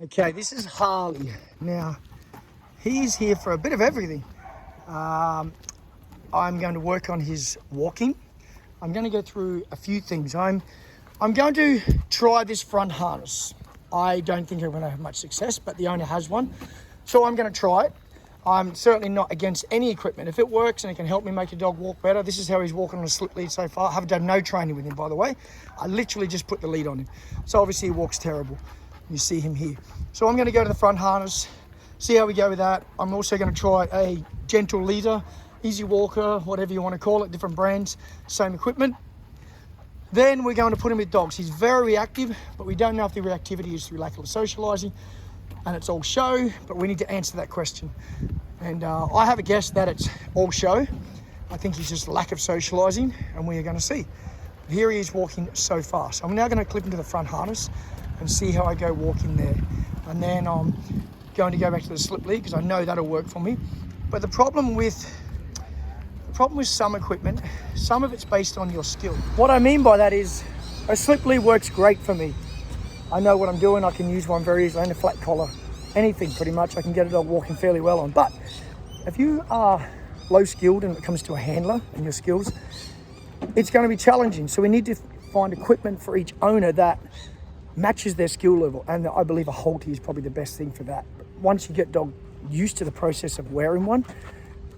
Okay, this is Harley. Now, he's here for a bit of everything. I'm going to work on his walking. I'm going to go through a few things. I'm going to try this front harness. I don't think I'm going to have much success, but the owner has one. So I'm going to try it. I'm certainly not against any equipment. If it works and it can help me make a dog walk better, this is how he's walking on a slip lead so far. I haven't done no training with him, by the way. I literally just put the lead on him. So obviously he walks terrible. You see him here. So I'm going to go to the front harness, see how we go with that. I'm also going to try a gentle leader, easy walker, whatever you want to call it, different brands, same equipment. Then we're going to put him with dogs. He's very reactive, but we don't know if the reactivity is through lack of socializing, and it's all show, but we need to answer that question. And I have a guess that it's all show. I think he's just lack of socializing, and we are going to see. But here he is walking so far. So I'm now going to clip him to the front harness and see how I go walking there. And then I'm going to go back to the slip lead because I know that'll work for me. But the problem with some equipment, some of it's based on your skill. What I mean by that is a slip lead works great for me. I know what I'm doing. I can use one very easily, and a flat collar, anything pretty much. I can get a dog walking fairly well on. But if you are low skilled and it comes to a handler and your skills, it's going to be challenging. So we need to find equipment for each owner that matches their skill level, and I believe a Halty is probably the best thing for that. But once you get dog used to the process of wearing one,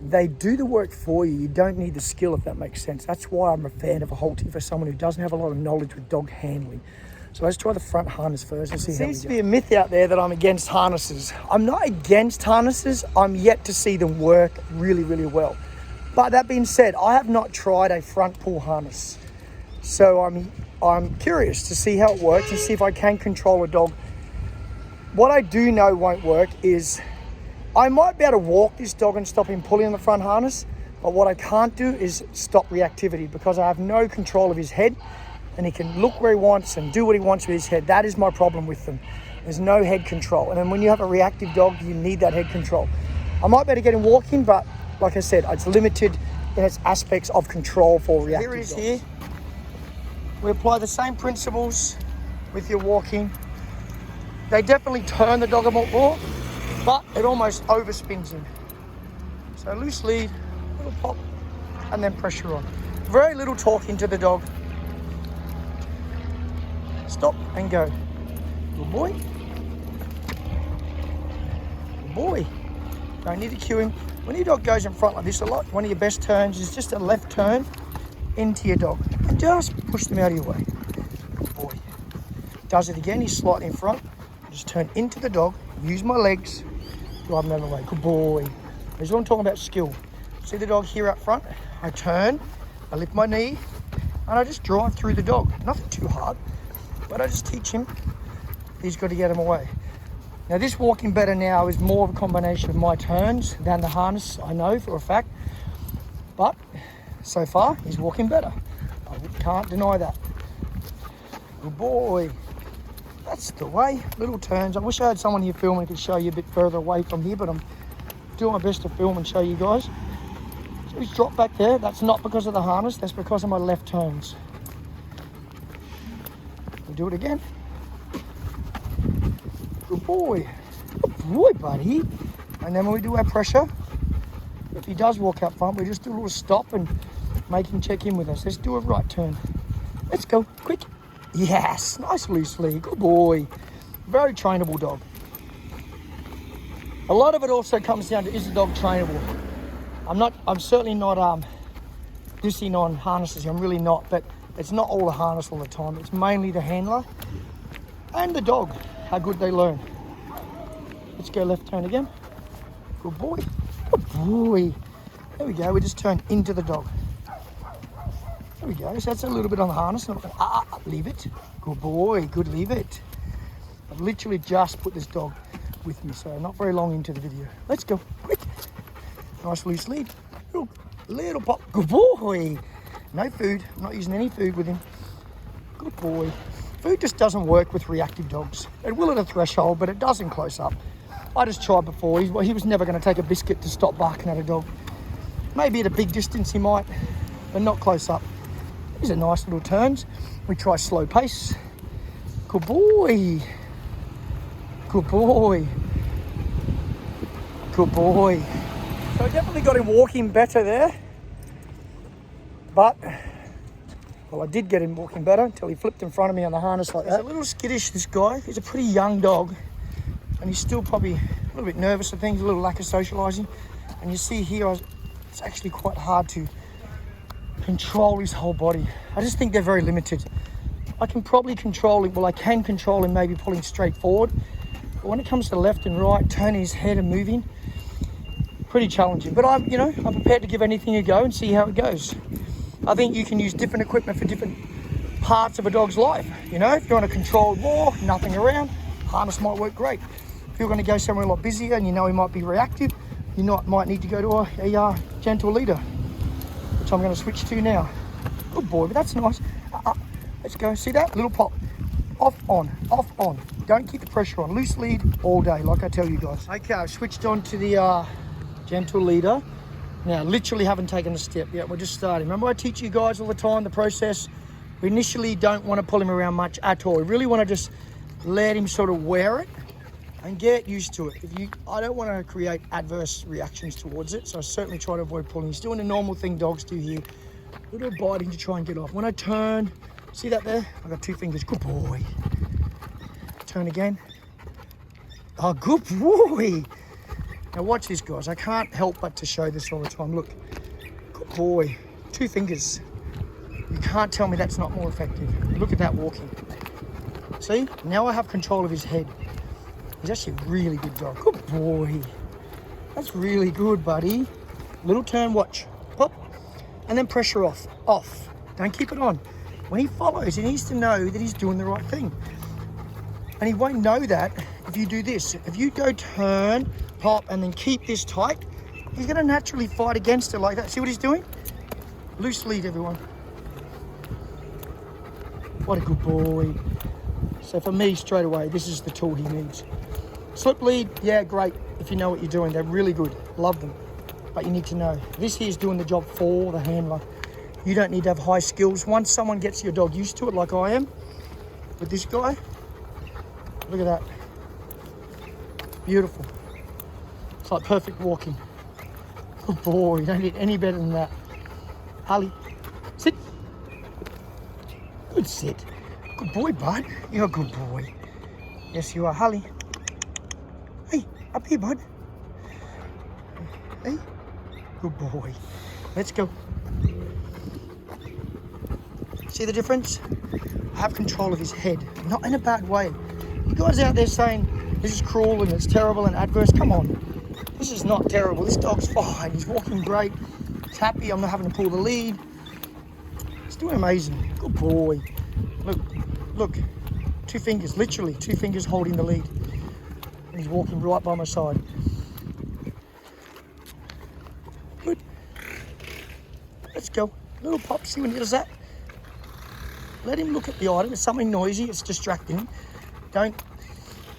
they do the work for you. You don't need the skill, if that makes sense. That's why I'm a fan of a Halty for someone who doesn't have a lot of knowledge with dog handling. So let's try the front harness first and see how we go. There seems to be a myth out there that I'm against harnesses. I'm not against harnesses. I'm yet to see them work really, really well. But that being said, I have not tried a front pull harness. So I'm curious to see how it works and see if I can control a dog. What I do know won't work is I might be able to walk this dog and stop him pulling on the front harness, but what I can't do is stop reactivity because I have no control of his head, and he can look where he wants and do what he wants with his head. That is my problem with them. There's no head control. And then when you have a reactive dog, you need that head control. I might be able to get him walking, but like I said, it's limited in its aspects of control for reactive dogs. Here he is here. We apply the same principles with your walking. They definitely turn the dog a bit more, but it almost overspins him. So loose lead, little pop, and then pressure on. Very little talking to the dog. Stop and go. Good boy. Good boy. Don't need to cue him. When your dog goes in front like this a lot, one of your best turns is just a left turn into your dog and just push them out of your way. Good boy. Does it again, he's slightly in front. Just turn into the dog, use my legs, drive him out of the way. Good boy. This is what I'm talking about, skill. See the dog here up front? I turn, I lift my knee, and I just drive through the dog. Nothing too hard, but I just teach him he's got to get him away. Now this walking better now is more of a combination of my turns than the harness, I know for a fact, but so far he's walking better. I can't deny that. Good boy. That's the way. Little turns. I wish I had someone here filming who could show you a bit further away from here, but I'm doing my best to film and show you guys. So he's dropped back there. That's not because of the harness, that's because of my left turns. We'll do it again. Good boy. Good boy, buddy. And then when we do our pressure, if he does walk up front, we just do a little stop and make him check in with us. Let's do a right turn. Let's go, quick. Yes, nice loose lead, good boy. Very trainable dog. A lot of it also comes down to, is the dog trainable? I'm certainly not dissing on harnesses, I'm really not, but it's not all the harness all the time. It's mainly the handler and the dog, how good they learn. Let's go left turn again. Good boy, good boy. There we go, we just turn into the dog. There we go, so that's a little bit on the harness. Leave it. Good boy, good, leave it. I've literally just put this dog with me, so not very long into the video. Let's go, quick. Nice loose lead. Little pop, good boy. No food, I'm not using any food with him. Good boy. Food just doesn't work with reactive dogs. It will at a threshold, but it doesn't close up. I just tried before, he was never gonna take a biscuit to stop barking at a dog. Maybe at a big distance he might, but not close up. These are nice little turns. We try slow pace. Good boy. good boy. Good boy. So I definitely got him walking better there. But, well, I did get him walking better until he flipped in front of me on the harness like that. He's a little skittish, this guy. He's a pretty young dog. And he's still probably a little bit nervous of things, a little lack of socialising. And you see here, it's actually quite hard to control his whole body. I just think they're very limited. I can probably control him, well, I can control him maybe pulling straight forward. But when it comes to left and right, turning his head and moving, pretty challenging. But I'm prepared to give anything a go and see how it goes. I think you can use different equipment for different parts of a dog's life. You know, if you're on a controlled walk, nothing around, harness might work great. If you're going to go somewhere a lot busier and you know he might be reactive, you might need to go to a gentle leader, which I'm going to switch to now. Good boy, but that's nice. Let's go. See that? Little pop. Off, on, off, on. Don't keep the pressure on. Loose lead all day, like I tell you guys. Okay, I've switched on to the gentle leader. Now, literally haven't taken a step yet. We're just starting. Remember I teach you guys all the time the process. We initially don't want to pull him around much at all. We really want to just let him sort of wear it and get used to it. I don't want to create adverse reactions towards it, so I certainly try to avoid pulling. He's doing the normal thing dogs do here. A little biting to try and get off. When I turn, see that there? I got 2 fingers. Good boy. Turn again. Oh, good boy. Now watch this, guys. I can't help but to show this all the time. Look, good boy. 2 fingers. You can't tell me that's not more effective. Look at that walking. See? Now I have control of his head. He's actually a really good dog. Good boy. That's really good, buddy. Little turn, watch. Pop. And then pressure off. Off. Don't keep it on. When he follows, he needs to know that he's doing the right thing. And he won't know that if you do this. If you go turn, pop, and then keep this tight, he's going to naturally fight against it like that. See what he's doing? Loose lead, everyone. What a good boy. So for me, straight away, this is the tool he needs. Slip lead, yeah, great. If you know what you're doing, they're really good. Love them. But you need to know. This here is doing the job for the handler. You don't need to have high skills. Once someone gets your dog used to it, like I am, with this guy, look at that. Beautiful. It's like perfect walking. Good boy, you don't need any better than that. Harley, sit. Good sit. Good boy, bud. You're a good boy. Yes, you are, Harley. Hey, up here, bud. Hey, good boy. Let's go. See the difference? I have control of his head, not in a bad way. You guys out there saying this is cruel and it's terrible and adverse, come on. This is not terrible. This dog's fine. He's walking great. He's happy. I'm not having to pull the lead. He's doing amazing. Good boy. Look. 2 fingers, literally 2 fingers holding the lead. And he's walking right by my side. Good. Let's go. Little pop, see when he does that? Let him look at the item. It's something noisy. It's distracting him. Don't.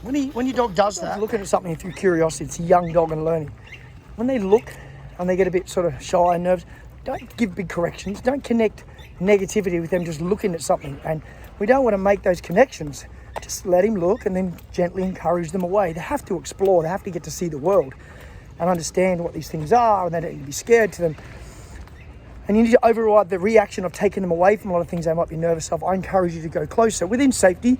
When your dog does that, looking at something through curiosity, it's a young dog and learning. When they look and they get a bit sort of shy and nervous, don't give big corrections. Don't connect negativity with them just looking at something. And we don't want to make those connections. Just let him look and then gently encourage them away. They have to explore. They have to get to see the world and understand what these things are, and they don't need to be scared to them. And you need to override the reaction of taking them away from a lot of things they might be nervous of. I encourage you to go closer within safety,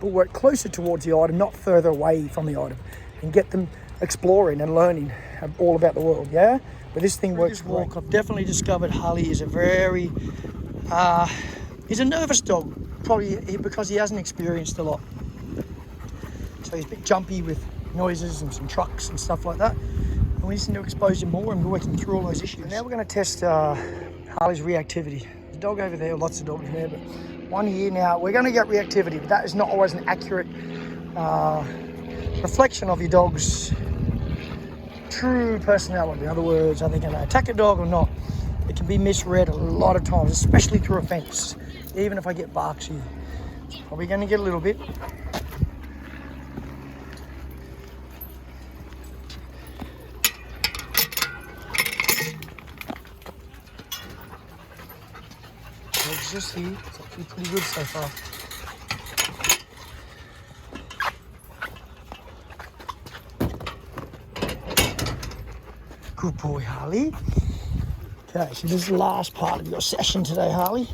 but work closer towards the item, not further away from the item, and get them exploring and learning all about the world, yeah? But this thing works great. I've definitely discovered Harley is a very, he's a nervous dog, probably because he hasn't experienced a lot. So he's a bit jumpy with noises and some trucks and stuff like that. And we just need to expose him more and we're working through all those issues. And now we're going to test Harley's reactivity. There's a dog over there, lots of dogs there, but one here now. We're going to get reactivity, but that is not always an accurate reflection of your dog's true personality. In other words, are they going to attack a dog or not? It can be misread a lot of times, especially through a fence, even if I get barks here. Probably going to get a little bit. It's just here. It's actually pretty good so far. Good boy, Harley. Okay, so this is the last part of your session today, Harley.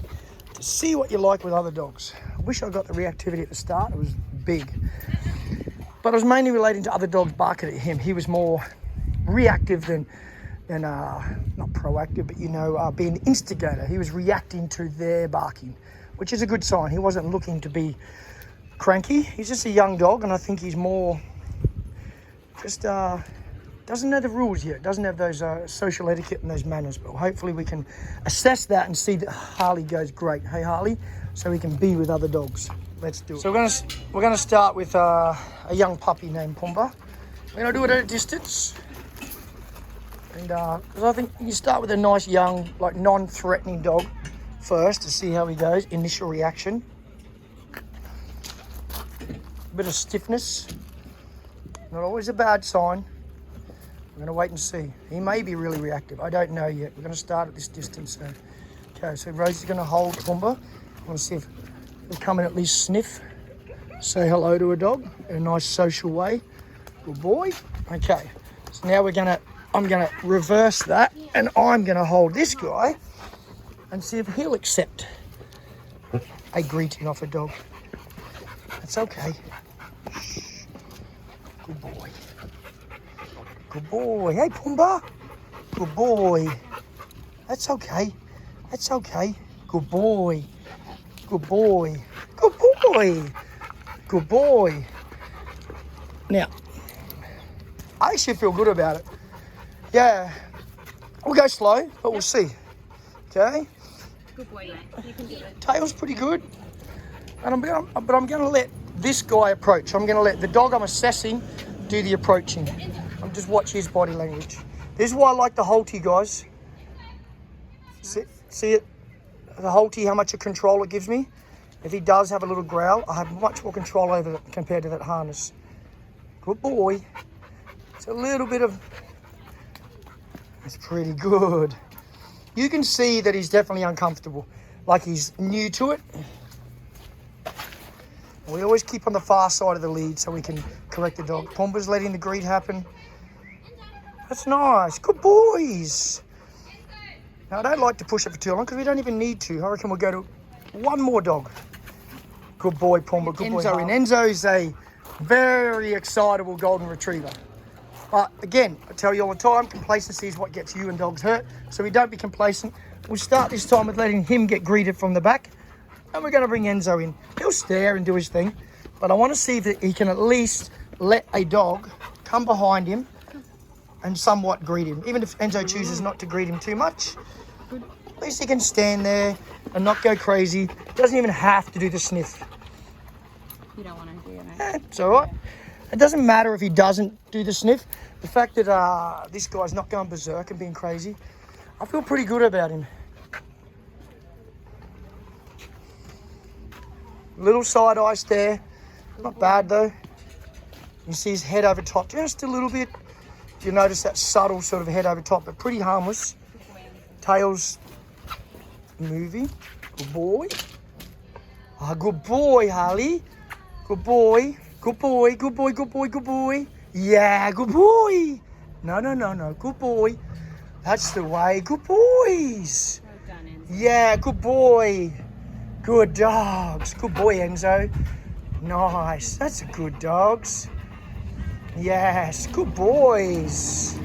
To see what you like with other dogs. I wish I got the reactivity at the start. It was big. But it was mainly relating to other dogs barking at him. He was more reactive than not proactive, but being an instigator. He was reacting to their barking, which is a good sign. He wasn't looking to be cranky. He's just a young dog, and I think he's more just doesn't know the rules yet. Doesn't have those social etiquette and those manners. But hopefully we can assess that and see that Harley goes great. Hey Harley, so he can be with other dogs. Let's do it. So we're gonna start with a young puppy named Pumbaa. We're gonna do it at a distance. And because I think you start with a nice young, like non-threatening dog first to see how he goes. Initial reaction. A bit of stiffness. Not always a bad sign. We're going to wait and see. He may be really reactive. I don't know yet. We're going to start at this distance. Okay, so Rosie's going to hold Pumbaa. I want to see if he'll come in at least sniff. Say hello to a dog in a nice social way. Good boy. Okay, so now I'm going to reverse that, and I'm going to hold this guy and see if he'll accept a greeting off a dog. That's okay. Good boy. Good boy. Hey, Pumbaa. Good boy. That's okay. That's okay. Good boy. Good boy. Good boy. Good boy. Now, I actually feel good about it. Yeah. We'll go slow, but we'll see. Okay? Good boy, mate. You can do it. Tail's pretty good. And I'm going to let this guy approach. I'm going to let the dog I'm assessing do the approaching. I'm just watch his body language. This is why I like the Halty, guys. See it? The Halty, how much of control it gives me. If he does have a little growl, I have much more control over it compared to that harness. Good boy. It's a little bit of... That's pretty good. You can see that he's definitely uncomfortable. Like he's new to it. We always keep on the far side of the lead so we can correct the dog. Pumbaa's letting the greet happen. That's nice. Good boys. Now, I don't like to push it for too long because we don't even need to. I reckon we'll go to one more dog. Good boy, Pumbaa. Good boy. Enzo is a very excitable golden retriever. But again, I tell you all the time, complacency is what gets you and dogs hurt. So we don't be complacent. We'll start this time with letting him get greeted from the back. And we're going to bring Enzo in. He'll stare and do his thing. But I want to see if he can at least let a dog come behind him and somewhat greet him. Even if Enzo chooses not to greet him too much, at least he can stand there and not go crazy. He doesn't even have to do the sniff. You don't want to do it, mate. It's all right. It doesn't matter if he doesn't do the sniff. The fact that this guy's not going berserk and being crazy, I feel pretty good about him. Little side eye stare. Not bad though. You see his head over top just a little bit. You notice that subtle sort of head over top, but pretty harmless. Tail's moving. Good boy. Good boy, Harley. Good boy. Good boy. Good boy. Good boy. Good boy. Yeah, good boy. No. Good boy. That's the way. Good boys. Well done, Enzo. Yeah, good boy. Good dogs. Good boy, Enzo. Nice. That's a good dogs. Yes, good boys.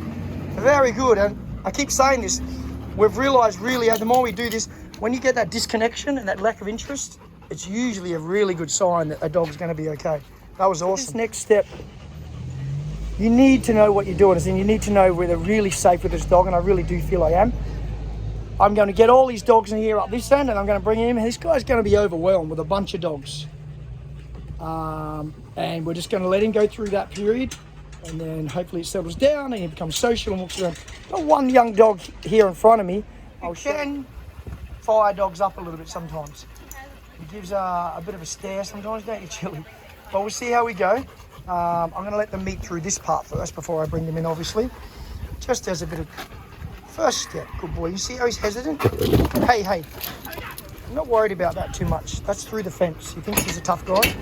Very good. And I keep saying this. We've realised really, the more we do this, when you get that disconnection and that lack of interest, it's usually a really good sign that a dog's going to be okay. That was awesome. This next step, you need to know what you're doing. And you need to know whether really safe with this dog, and I really do feel I am. I'm going to get all these dogs in here up this end, and I'm going to bring him. This guy's going to be overwhelmed with a bunch of dogs. And we're just going to let him go through that period, and then hopefully it settles down and he becomes social and walks around. Got one young dog here in front of me. I can fire dogs up a little bit sometimes. He gives a bit of a stare sometimes, don't you, Chili? But we'll see how we go. I'm going to let them meet through this part first before I bring them in, obviously. Just as a bit of first step. Good boy. You see how he's hesitant? Hey. I'm not worried about that too much. That's through the fence. He thinks he's a tough guy.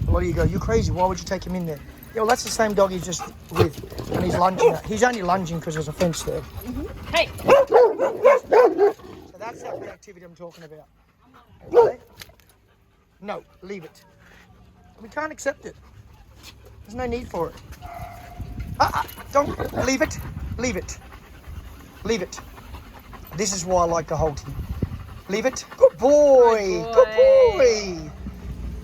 A lot of you go, you're crazy. Why would you take him in there? Yeah, well, that's the same dog he's just with. And when he's lunging. He's only lunging because there's a fence there. Hey. So that's that reactivity I'm talking about. Okay? No, leave it. We can't accept it. There's no need for it. Don't leave it. Leave it. Leave it. This is why I like to hold him. Leave it. Good boy. Good boy.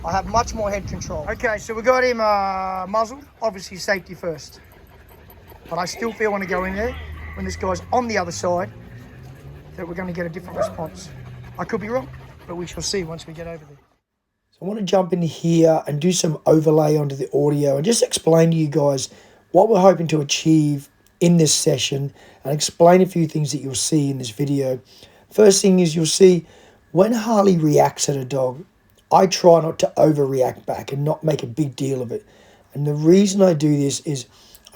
I have much more head control. Okay, so we got him muzzled. Obviously, safety first. But I still feel when I go in there, when this guy's on the other side, that we're going to get a different response. I could be wrong, but we shall see once we get over there. So I want to jump in here and do some overlay onto the audio and just explain to you guys what we're hoping to achieve in this session and explain a few things that you'll see in this video. First thing is you'll see when Harley reacts at a dog, I try not to overreact back and not make a big deal of it. And the reason I do this is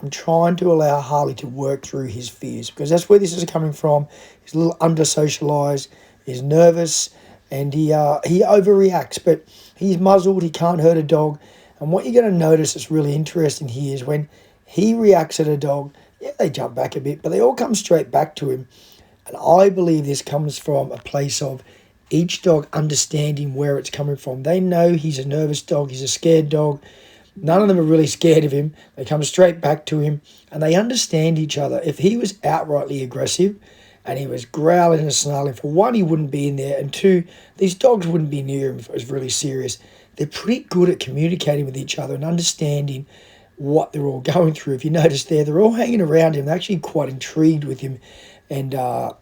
I'm trying to allow Harley to work through his fears, because that's where this is coming from. He's a little under-socialized, he's nervous, and he overreacts, but he's muzzled, he can't hurt a dog. And what you're going to notice that's really interesting here is when he reacts at a dog, yeah, they jump back a bit, but they all come straight back to him. And I believe this comes from a place of each dog understanding where it's coming from. They know he's a nervous dog, he's a scared dog. None of them are really scared of him. They come straight back to him, and they understand each other. If he was outrightly aggressive and he was growling and snarling, for one, he wouldn't be in there, and two, these dogs wouldn't be near him if it was really serious. They're pretty good at communicating with each other and understanding what they're all going through. If you notice there, they're all hanging around him. They're actually quite intrigued with him. And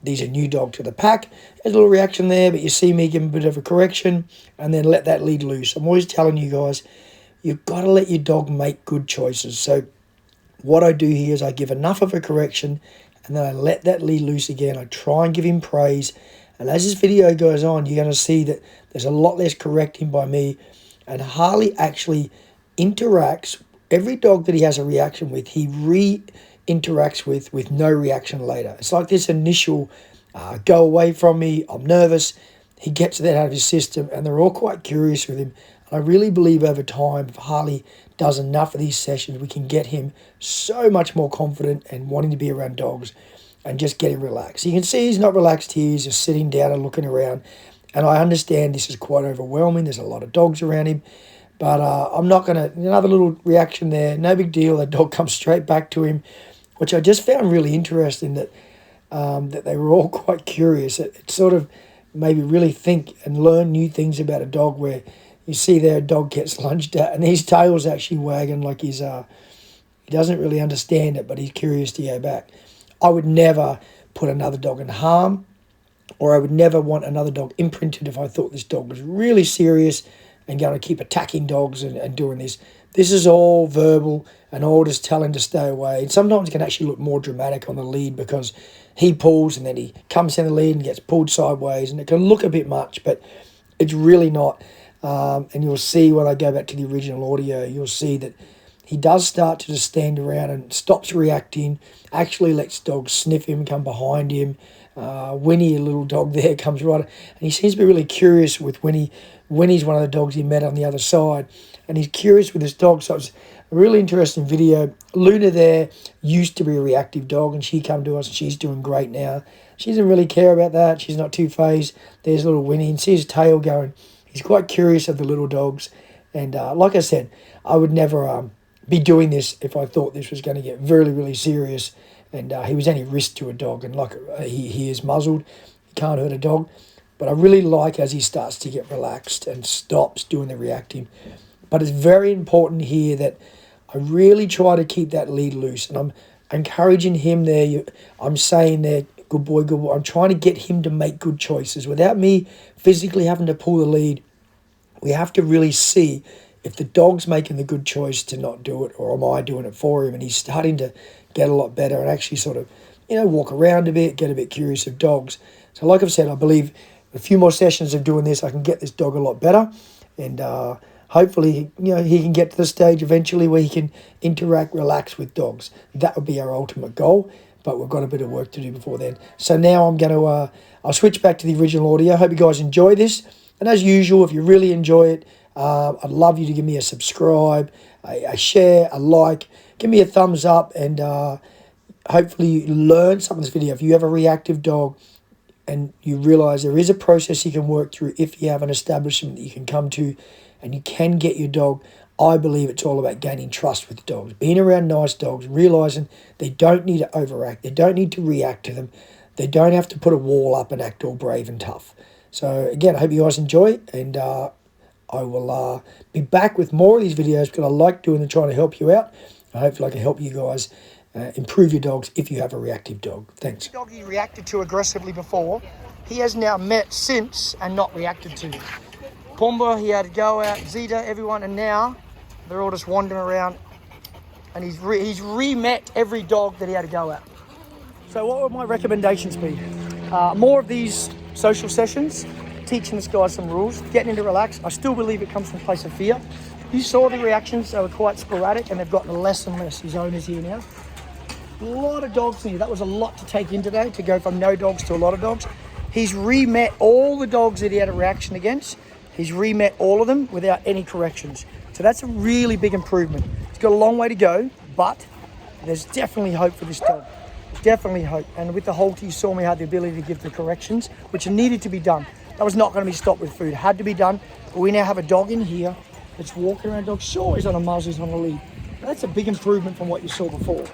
he's a new dog to the pack. There's a little reaction there, but you see me give him a bit of a correction and then let that lead loose. I'm always telling you guys, you've got to let your dog make good choices. So what I do here is I give enough of a correction and then I let that lead loose again. I try and give him praise. And as this video goes on, you're going to see that there's a lot less correcting by me. And Harley actually interacts. Every dog that he has a reaction with, he interacts with no reaction later. It's like this initial go away from me, I'm nervous. He gets that out of his system, and they're all quite curious with him. And I really believe over time, if Harley does enough of these sessions, we can get him so much more confident and wanting to be around dogs and just get him relaxed. You can see he's not relaxed here. He's just sitting down and looking around. And I understand this is quite overwhelming. There's a lot of dogs around him. But I'm not going to... Another little reaction there. No big deal. That dog comes straight back to him, which I just found really interesting that that they were all quite curious. It sort of made me really think and learn new things about a dog, where you see there a dog gets lunged at and his tail's actually wagging like he's he doesn't really understand it, but he's curious to go back. I would never put another dog in harm, or I would never want another dog imprinted if I thought this dog was really serious and going to keep attacking dogs and doing this. This is all verbal and all just telling to stay away. And sometimes it can actually look more dramatic on the lead because he pulls and then he comes in the lead and gets pulled sideways, and it can look a bit much, but it's really not. And you'll see when I go back to the original audio, you'll see that he does start to just stand around and stops reacting, actually lets dogs sniff him, come behind him. Winnie, a little dog there, comes right, and he seems to be really curious with Winnie. Winnie's one of the dogs he met on the other side, and he's curious with this dog. So it's a really interesting video. Luna there used to be a reactive dog, and she come to us and she's doing great now. She doesn't really care about that. She's not too phased. There's little Winnie, and see his tail going. He's quite curious of the little dogs, and like I said, I would never be doing this if I thought this was going to get really, really serious and he was any risk to a dog. And like he is muzzled, he can't hurt a dog. But I really like as he starts to get relaxed and stops doing the reacting. But it's very important here that I really try to keep that lead loose. And I'm encouraging him there. I'm saying there, good boy, good boy. I'm trying to get him to make good choices without me physically having to pull the lead. We have to really see if the dog's making the good choice to not do it, or am I doing it for him? And he's starting to get a lot better and actually sort of, walk around a bit, get a bit curious of dogs. So like I've said, I believe a few more sessions of doing this, I can get this dog a lot better, and hopefully, he can get to the stage eventually where he can interact, relax with dogs. That would be our ultimate goal, but we've got a bit of work to do before then. So now I'm going to, I'll switch back to the original audio. I hope you guys enjoy this, and as usual, if you really enjoy it, I'd love you to give me a subscribe, a share, a like, give me a thumbs up, and hopefully you learn something from this video. If you have a reactive dog and you realize there is a process you can work through if you have an establishment that you can come to and you can get your dog, I believe it's all about gaining trust with dogs, being around nice dogs, realizing they don't need to overact, they don't need to react to them, they don't have to put a wall up and act all brave and tough. So again, I hope you guys enjoy, and I will be back with more of these videos because I like doing and trying to help you out. Hopefully I can help you guys improve your dogs if you have a reactive dog. Thanks. The dog he reacted to aggressively before, he has now met since and not reacted to. Pumba, he had to go out, Zeta, everyone, and now they're all just wandering around, and he's re-met every dog that he had to go out. So what would my recommendations be? More of these social sessions, teaching this guy some rules, getting him to relax. I still believe it comes from a place of fear. You saw the reactions, they were quite sporadic, and they've gotten less and less. His owner's here now. A lot of dogs here. That was a lot to take in today, to go from no dogs to a lot of dogs. He's re-met all the dogs that he had a reaction against. He's re-met all of them without any corrections. So that's a really big improvement. It's got a long way to go, but there's definitely hope for this dog. Definitely hope. And with the halter, you saw me had the ability to give the corrections, which needed to be done. That was not going to be stopped with food. It had to be done. But we now have a dog in here that's walking around. Dog, sure, he's on a muzzle, he's on a lead. That's a big improvement from what you saw before.